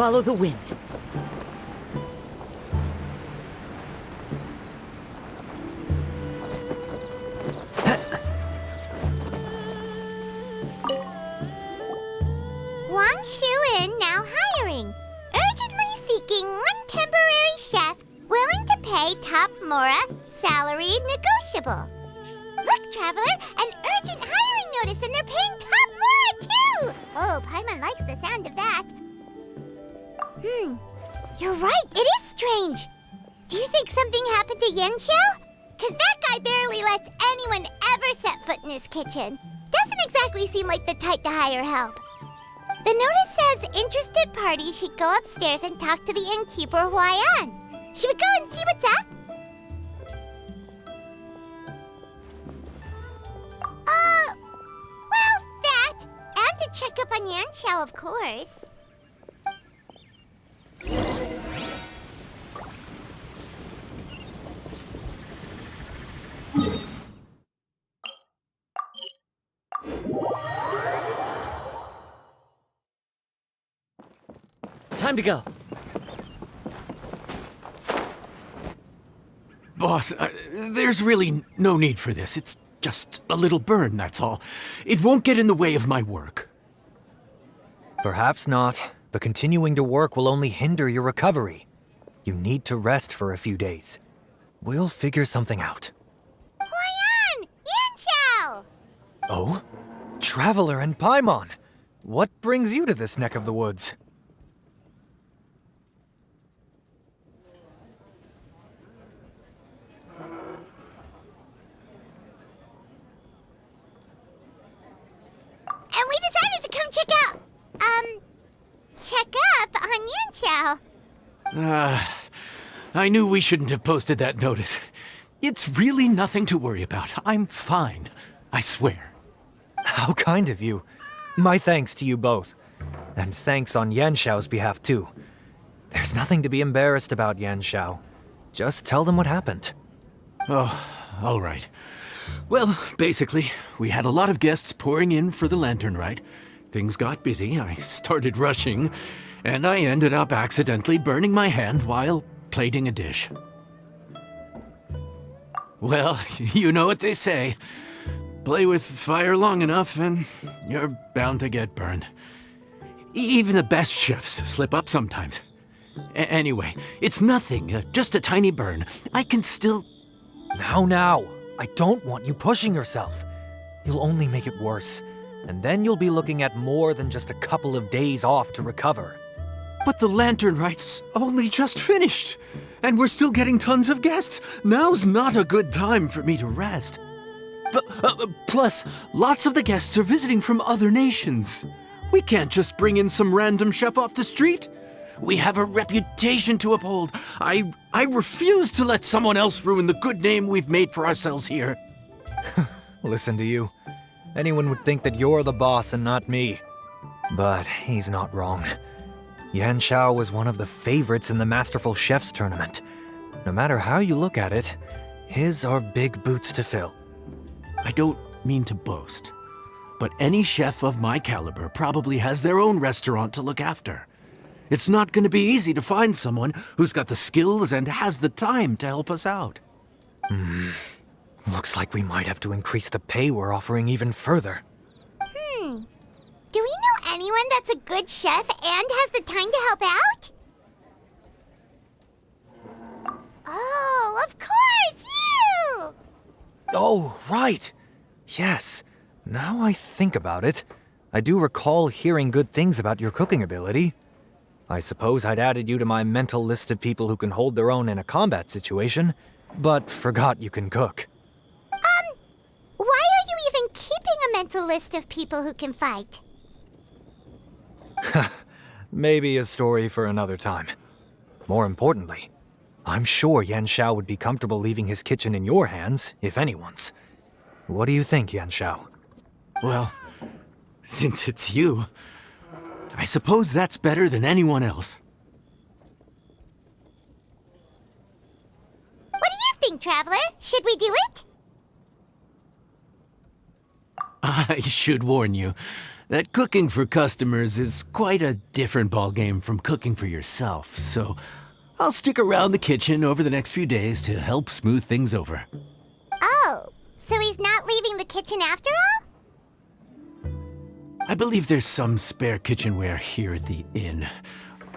Follow the wind. Wang Shu-in now hiring. Urgently seeking one temporary chef willing to pay top Mora, salary negotiable. Look, Traveler, an urgent hiring notice and they're paying top Mora too! Oh, Paimon likes the sound of that. You're right, it is strange. Do you think something happened to Yanxiao? Cause that guy barely lets anyone ever set foot in his kitchen. Doesn't exactly seem like the type to hire help. The notice says interested parties should go upstairs and talk to the innkeeper Huayan. Should we go and see what's up? Well, that. And to check up on Yanxiao, of course. Time to go. Boss, there's really no need for this. It's just a little burn, that's all. It won't get in the way of my work. Perhaps not, but continuing to work will only hinder your recovery. You need to rest for a few days. We'll figure something out. Huayan! Yanxiao! Oh? Traveler and Paimon! What brings you to this neck of the woods? And we decided to come check up on Yanxiao. I knew we shouldn't have posted that notice. It's really nothing to worry about. I'm fine. I swear. How kind of you. My thanks to you both. And thanks on Yanxiao's behalf, too. There's nothing to be embarrassed about, Yanxiao. Just tell them what happened. Oh, all right. Well, basically, we had a lot of guests pouring in for the lantern rite. Things got busy, I started rushing, and I ended up accidentally burning my hand while plating a dish. Well, you know what they say. Play with fire long enough and you're bound to get burned. Even the best chefs slip up sometimes. Anyway, it's nothing, just a tiny burn. I can still... Now, I don't want you pushing yourself. You'll only make it worse, and then you'll be looking at more than just a couple of days off to recover. But the lantern rite's only just finished, and we're still getting tons of guests. Now's not a good time for me to rest. Plus, lots of the guests are visiting from other nations. We can't just bring in some random chef off the street. We have a reputation to uphold. I refuse to let someone else ruin the good name we've made for ourselves here. Listen to you. Anyone would think that you're the boss and not me. But he's not wrong. Yanxiao was one of the favorites in the Masterful Chefs tournament. No matter how you look at it, his are big boots to fill. I don't mean to boast, but any chef of my caliber probably has their own restaurant to look after. It's not going to be easy to find someone who's got the skills and has the time to help us out. Looks like we might have to increase the pay we're offering even further. Do we know anyone that's a good chef and has the time to help out? Oh, of course, you! Oh, right. Yes. Now I think about it, I do recall hearing good things about your cooking ability. I suppose I'd added you to my mental list of people who can hold their own in a combat situation, but forgot you can cook. Why are you even keeping a mental list of people who can fight? Maybe a story for another time. More importantly, I'm sure Yanxiao would be comfortable leaving his kitchen in your hands, if anyone's. What do you think, Yanxiao? Well, since it's you, I suppose that's better than anyone else. What do you think, Traveler? Should we do it? I should warn you, that cooking for customers is quite a different ballgame from cooking for yourself, so I'll stick around the kitchen over the next few days to help smooth things over. Oh, so he's not leaving the kitchen after all? I believe there's some spare kitchenware here at the inn.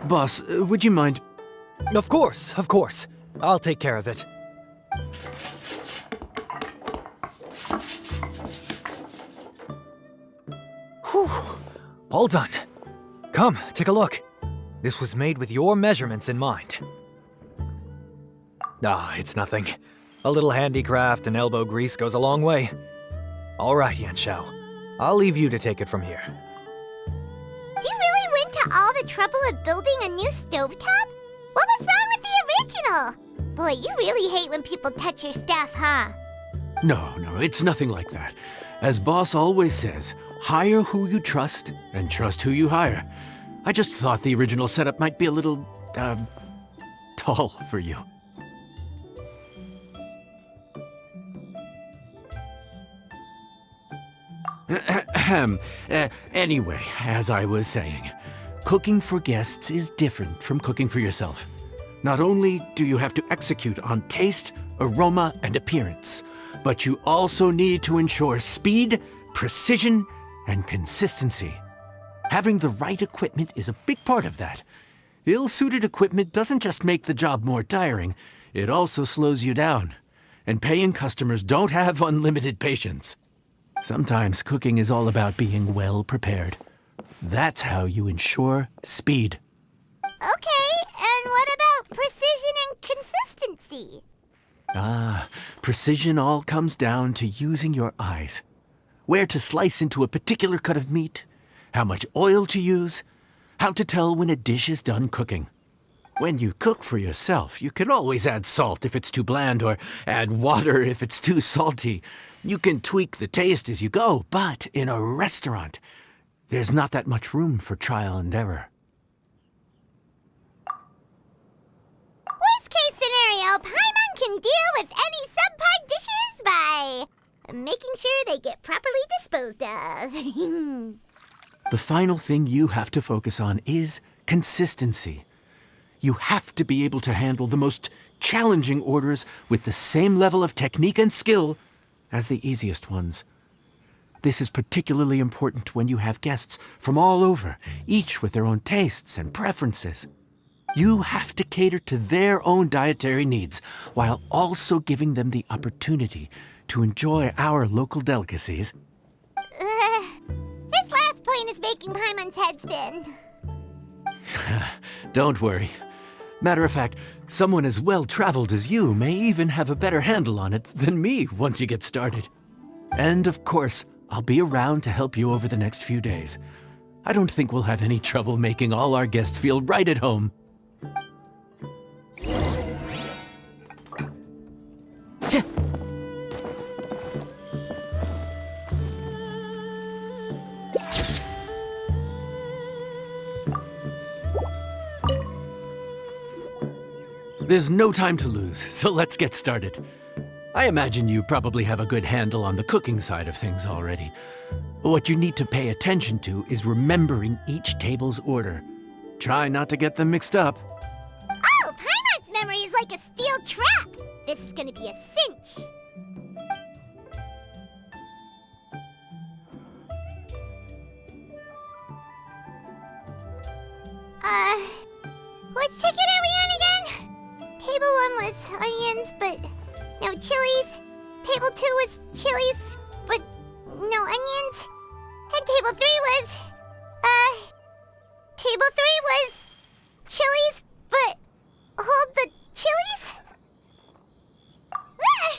Boss, would you mind? Of course, of course. I'll take care of it. Whew. All done. Come, take a look. This was made with your measurements in mind. Ah, it's nothing. A little handicraft and elbow grease goes a long way. All right, Yanxiao. I'll leave you to take it from here. You really went to all the trouble of building a new stovetop? What was wrong with the original? Boy, you really hate when people touch your stuff, huh? No, it's nothing like that. As Boss always says, hire who you trust and trust who you hire. I just thought the original setup might be a little, tall for you. Anyway, as I was saying, cooking for guests is different from cooking for yourself. Not only do you have to execute on taste, aroma, and appearance, but you also need to ensure speed, precision, and consistency. Having the right equipment is a big part of that. Ill-suited equipment doesn't just make the job more tiring, it also slows you down. And paying customers don't have unlimited patience. Sometimes cooking is all about being well prepared. That's how you ensure speed. Okay, and what about precision and consistency? Precision all comes down to using your eyes. Where to slice into a particular cut of meat, how much oil to use, how to tell when a dish is done cooking. When you cook for yourself, you can always add salt if it's too bland or add water if it's too salty. You can tweak the taste as you go, but in a restaurant, there's not that much room for trial and error. Worst case scenario, Paimon can deal with any subpar dishes by making sure they get properly disposed of. The final thing you have to focus on is consistency. You have to be able to handle the most challenging orders with the same level of technique and skill as the easiest ones. This is particularly important when you have guests from all over, each with their own tastes and preferences. You have to cater to their own dietary needs while also giving them the opportunity to enjoy our local delicacies. This last point is making Paimon's head spin. Don't worry. Matter of fact, someone as well-traveled as you may even have a better handle on it than me once you get started. And of course, I'll be around to help you over the next few days. I don't think we'll have any trouble making all our guests feel right at home. There's no time to lose, so let's get started. I imagine you probably have a good handle on the cooking side of things already. What you need to pay attention to is remembering each table's order. Try not to get them mixed up. Oh, Paimon's memory is like a steel trap. This is gonna be a cinch. Which ticket are we on again? Table 1 was onions, but no chilies. Table 2 was chilies, but no onions. And table 3 was, chilies, but hold the chilies? Ah!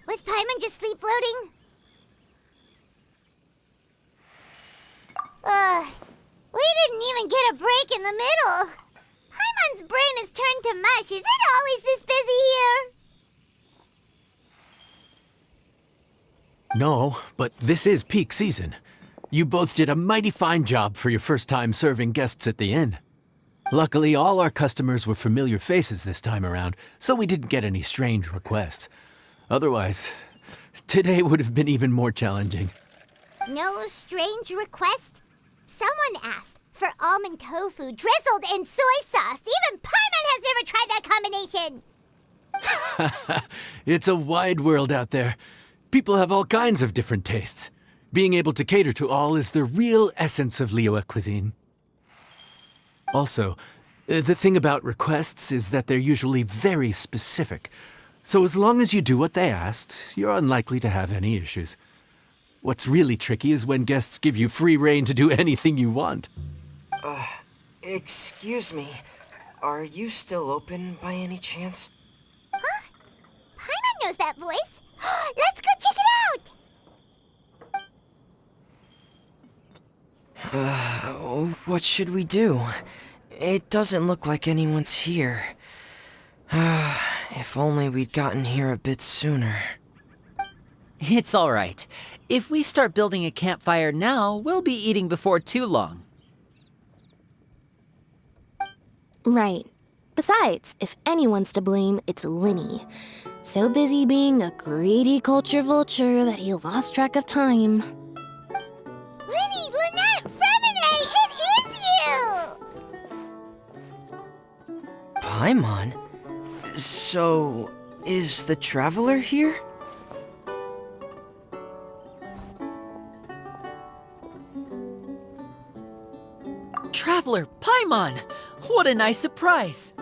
Was Paimon just sleep floating? We didn't even get a break in the middle. Paimon's brain has turned to mush. Is it always this busy here? No, but this is peak season. You both did a mighty fine job for your first time serving guests at the inn. Luckily, all our customers were familiar faces this time around, so we didn't get any strange requests. Otherwise, today would have been even more challenging. No strange request? Someone asked for almond tofu drizzled in soy sauce. Even Paimon has never tried that combination. It's a wide world out there. People have all kinds of different tastes. Being able to cater to all is the real essence of Liyue cuisine. Also, the thing about requests is that they're usually very specific. So as long as you do what they asked, you're unlikely to have any issues. What's really tricky is when guests give you free rein to do anything you want. Excuse me. Are you still open by any chance? Huh? Paimon knows that voice. Let's go check it out! What should we do? It doesn't look like anyone's here. If only we'd gotten here a bit sooner. It's all right. If we start building a campfire now, we'll be eating before too long. Right. Besides, if anyone's to blame, it's Linny. So busy being a greedy culture vulture that he lost track of time. Linny, Lynette, Fremine, it is you! Paimon? So, is the Traveler here? Traveler, Paimon! What a nice surprise!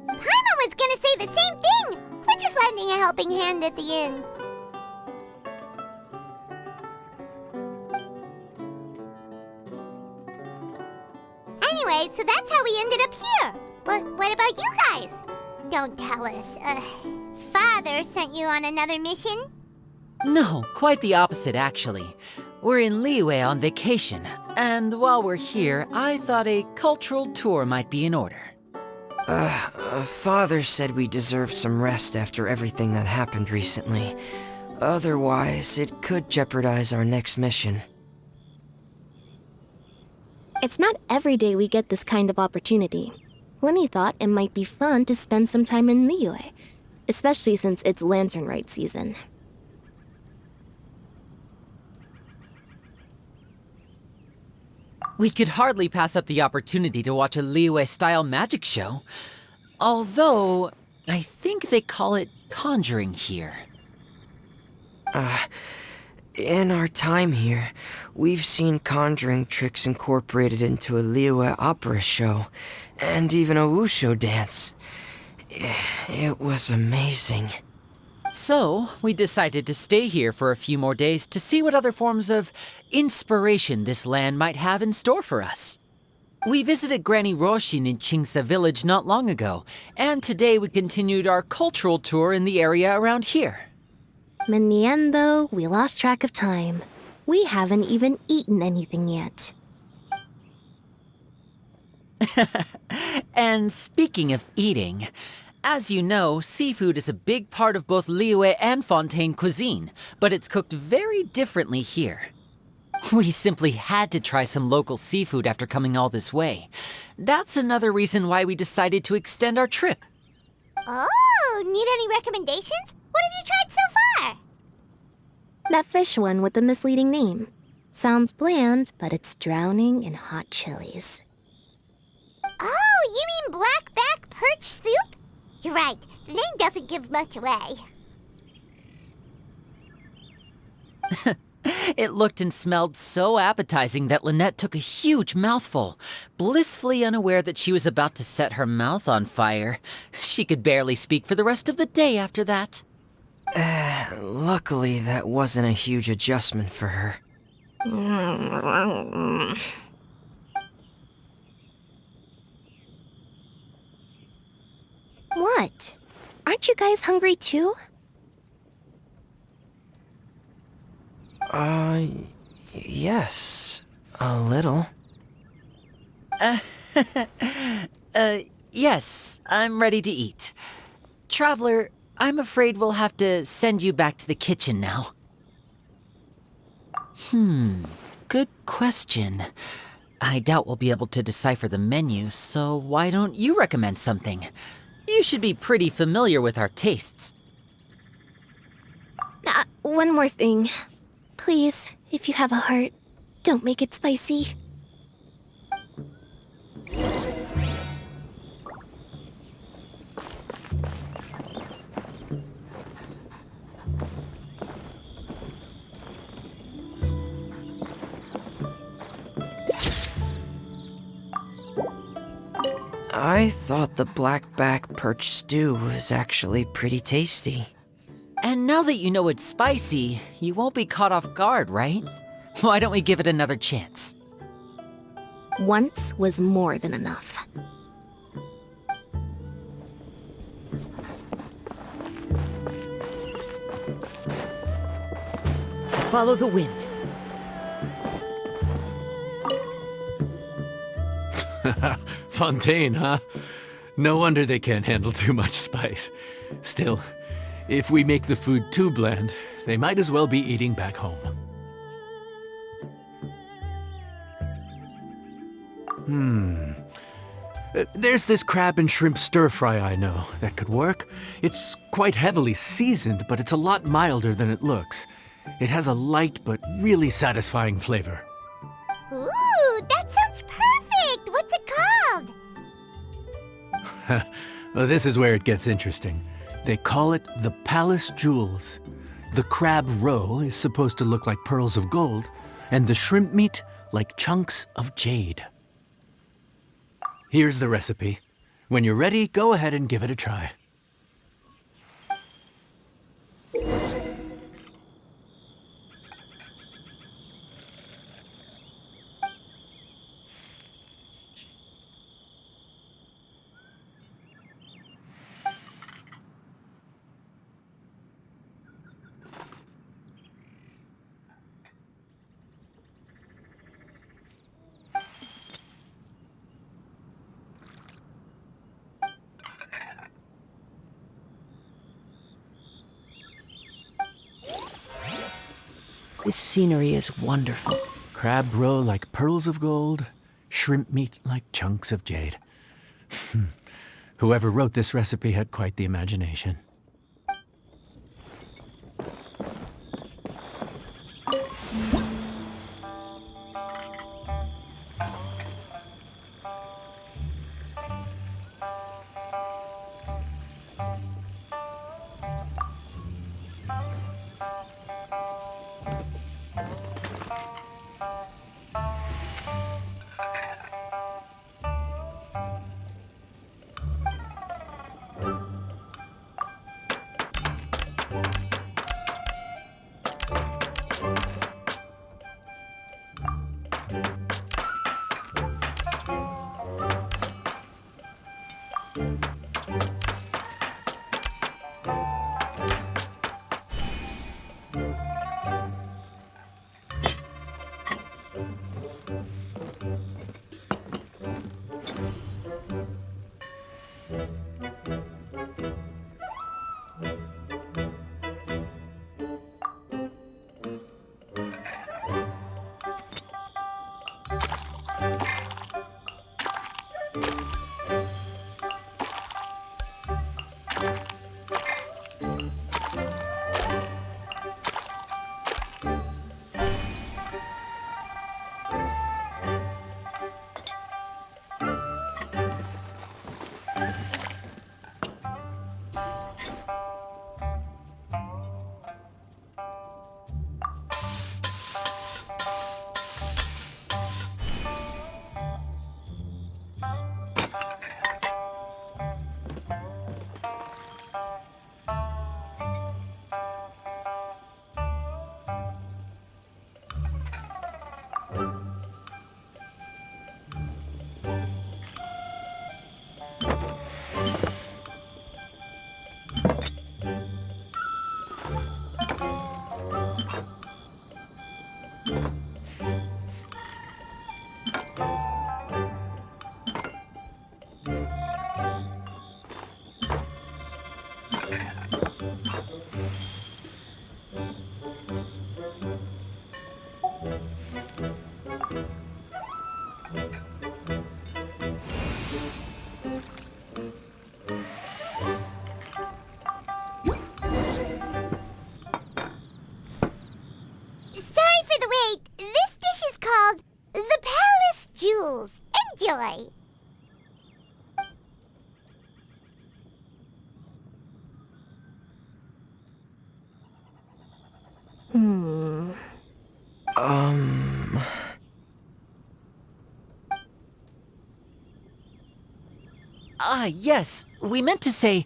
Paimon was gonna say the same thing! We're just lending a helping hand at the inn. Anyway, so that's how we ended up here. But what about you guys? Don't tell us. Father sent you on another mission? No, quite the opposite, actually. We're in Liyue on vacation, and while we're here, I thought a cultural tour might be in order. Father said we deserve some rest after everything that happened recently. Otherwise, it could jeopardize our next mission. It's not every day we get this kind of opportunity. Linny thought it might be fun to spend some time in Liyue, especially since it's Lantern Rite season. We could hardly pass up the opportunity to watch a Liyue-style magic show. Although, I think they call it conjuring here. In our time here, we've seen conjuring tricks incorporated into a Liyue opera show, and even a wushu dance. It was amazing. So, we decided to stay here for a few more days to see what other forms of inspiration this land might have in store for us. We visited Granny Roshin in Chingsa village not long ago, and today we continued our cultural tour in the area around here. In the end, though, we lost track of time. We haven't even eaten anything yet. And speaking of eating, as you know, seafood is a big part of both Liyue and Fontaine cuisine, but it's cooked very differently here. We simply had to try some local seafood after coming all this way. That's another reason why we decided to extend our trip. Oh, need any recommendations? What have you tried so far? That fish one with the misleading name. Sounds bland, but it's drowning in hot chilies. Oh, you mean blackback perch soup? You're right, the name doesn't give much away. It looked and smelled so appetizing that Lynette took a huge mouthful, blissfully unaware that she was about to set her mouth on fire. She could barely speak for the rest of the day after that. Luckily, that wasn't a huge adjustment for her. What? Aren't you guys hungry too? Yes, a little. Yes, I'm ready to eat. Traveler, I'm afraid we'll have to send you back to the kitchen now. Good question. I doubt we'll be able to decipher the menu, so why don't you recommend something? You should be pretty familiar with our tastes. one more thing. Please, if you have a heart, don't make it spicy. I thought the blackback perch stew was actually pretty tasty. And now that you know it's spicy, you won't be caught off guard, right? Why don't we give it another chance? Once was more than enough. Follow the wind. Fontaine, huh? No wonder they can't handle too much spice. Still, if we make the food too bland, they might as well be eating back home. There's this crab and shrimp stir-fry I know that could work. It's quite heavily seasoned, but it's a lot milder than it looks. It has a light but really satisfying flavor. Ooh, that sounds perfect! What's it called? Well, this is where it gets interesting. They call it the Palace Jewels. The crab roe is supposed to look like pearls of gold, and the shrimp meat like chunks of jade. Here's the recipe. When you're ready, go ahead and give it a try. This scenery is wonderful. Crab roe like pearls of gold, shrimp meat like chunks of jade. Whoever wrote this recipe had quite the imagination. Ah, yes. We meant to say,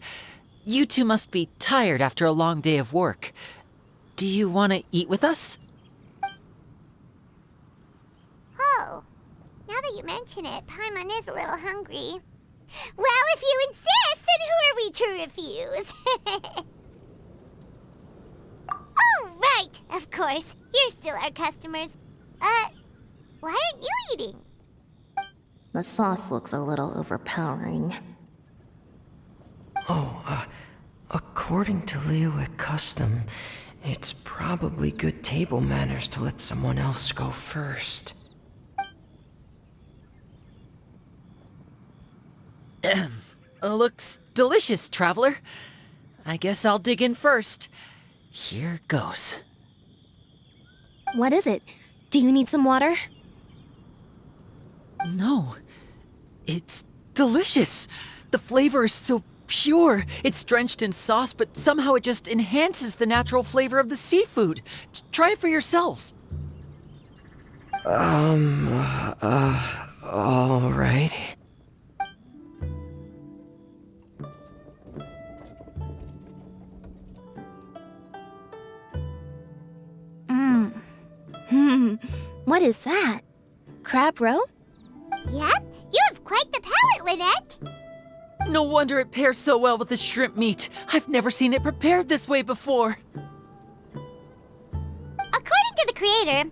you two must be tired after a long day of work. Do you want to eat with us? Oh, now that you mention it, Paimon is a little hungry. Well, if you insist, then who are we to refuse? Oh, right, of course. You're still our customers. Why aren't you eating? The sauce looks a little overpowering. According to Liyue custom, it's probably good table manners to let someone else go first. Looks delicious, traveler. I guess I'll dig in first. Here goes. What is it? Do you need some water? No. It's delicious. The flavor is so pure. It's drenched in sauce, but somehow it just enhances the natural flavor of the seafood. Try it for yourselves. All right. What is that? Crab roe? Yep, you have quite the palate, Lynette. No wonder it pairs so well with the shrimp meat. I've never seen it prepared this way before. According to the creator,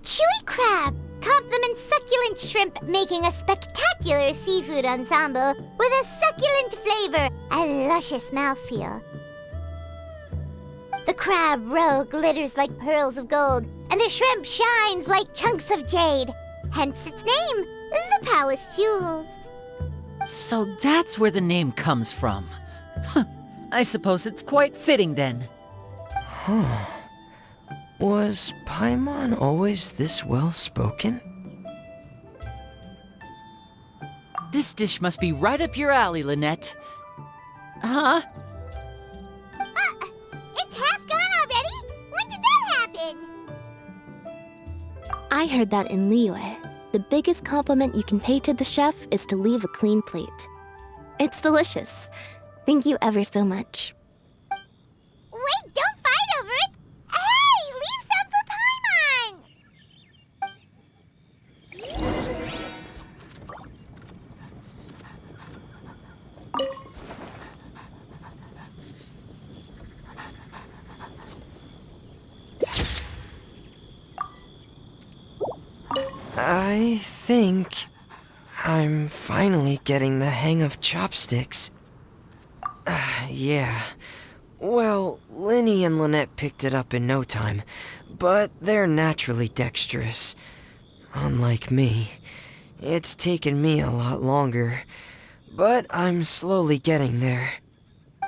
chewy crab complements succulent shrimp, making a spectacular seafood ensemble with a succulent flavor and luscious mouthfeel. The crab roe glitters like pearls of gold, and the shrimp shines like chunks of jade. Hence its name, the Palace Jewels. So that's where the name comes from. Huh. I suppose it's quite fitting then. Was Paimon always this well-spoken? This dish must be right up your alley, Lynette. Huh? It's half gone already? When did that happen? I heard that in Liyue, the biggest compliment you can pay to the chef is to leave a clean plate. It's delicious. Thank you ever so much. Wait, don't fight over it! Hey, leave some for Paimon! I think I'm finally getting the hang of chopsticks. Yeah. Well, Linny and Lynette picked it up in no time, but they're naturally dexterous. Unlike me, it's taken me a lot longer, but I'm slowly getting there.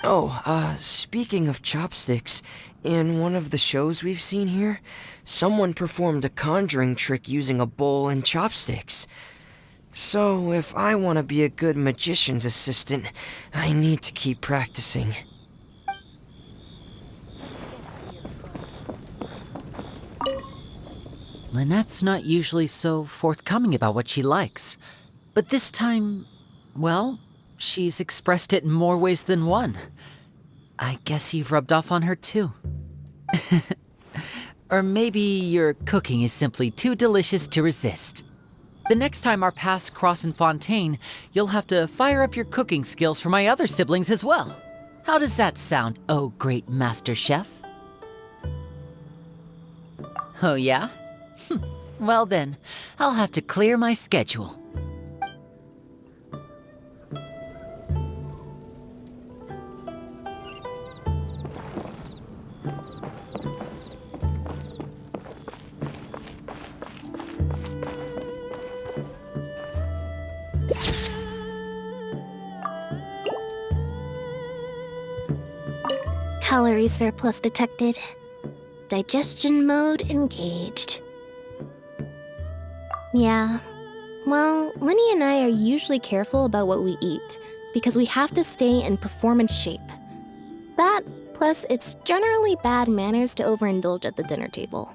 Oh, speaking of chopsticks, in one of the shows we've seen here, someone performed a conjuring trick using a bowl and chopsticks. So, if I want to be a good magician's assistant, I need to keep practicing. Lynette's not usually so forthcoming about what she likes. But this time, well, she's expressed it in more ways than one. I guess you've rubbed off on her too. Or maybe your cooking is simply too delicious to resist. The next time our paths cross in Fontaine, you'll have to fire up your cooking skills for my other siblings as well. How does that sound, oh great master chef? Oh yeah? Well then, I'll have to clear my schedule. Calorie surplus detected. Digestion mode engaged. Yeah. Well, Linny and I are usually careful about what we eat because we have to stay in performance shape. That Plus, it's generally bad manners to overindulge at the dinner table.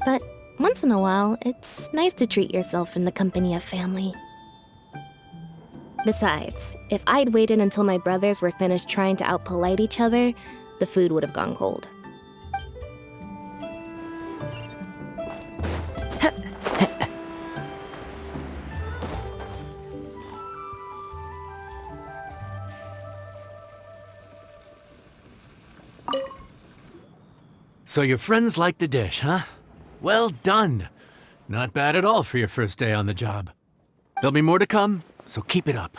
But once in a while, it's nice to treat yourself in the company of family. Besides, if I'd waited until my brothers were finished trying to outpolite each other, the food would have gone cold. So your friends like the dish, huh? Well done. Not bad at all for your first day on the job. There'll be more to come, so keep it up.